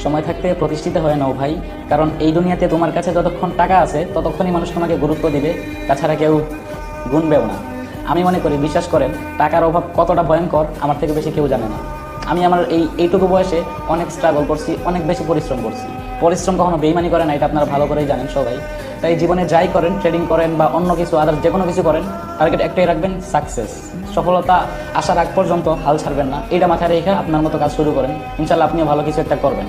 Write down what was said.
সময় থাকতে প্রতিষ্ঠিত হয়ে নাও ভাই, কারণ এই দুনিয়াতে তোমার কাছে যতক্ষণ টাকা আছে ততক্ষণই মানুষ তোমাকে গুরুত্ব দিবে, তাছাড়া কেউ গুনবেও না। আমি মনে করি, বিশ্বাস করেন, টাকার অভাব কতটা ভয়ঙ্কর আমার থেকে বেশি কেউ জানে না। আমি আমার এইটুকু বয়সে অনেক স্ট্রাগল করছি, অনেক বেশি পরিশ্রম করছি। পরিশ্রম কখনো বেইমানি করে না, এটা আপনারা ভালো করেই জানেন সবাই। তাই জীবনে যাই করেন, ট্রেডিং করেন বা অন্য কিছু আদার যে কোনো কিছু করেন, টার্গেট একটাই রাখবেন, সাকসেস। সফলতা আসার আগ পর্যন্ত হাল ছাড়বেন না। এটা মাথায় রেখে আপনার মতো কাজ শুরু করেন, ইনশাল্লাহ আপনিও ভালো কিছু একটা করবেন।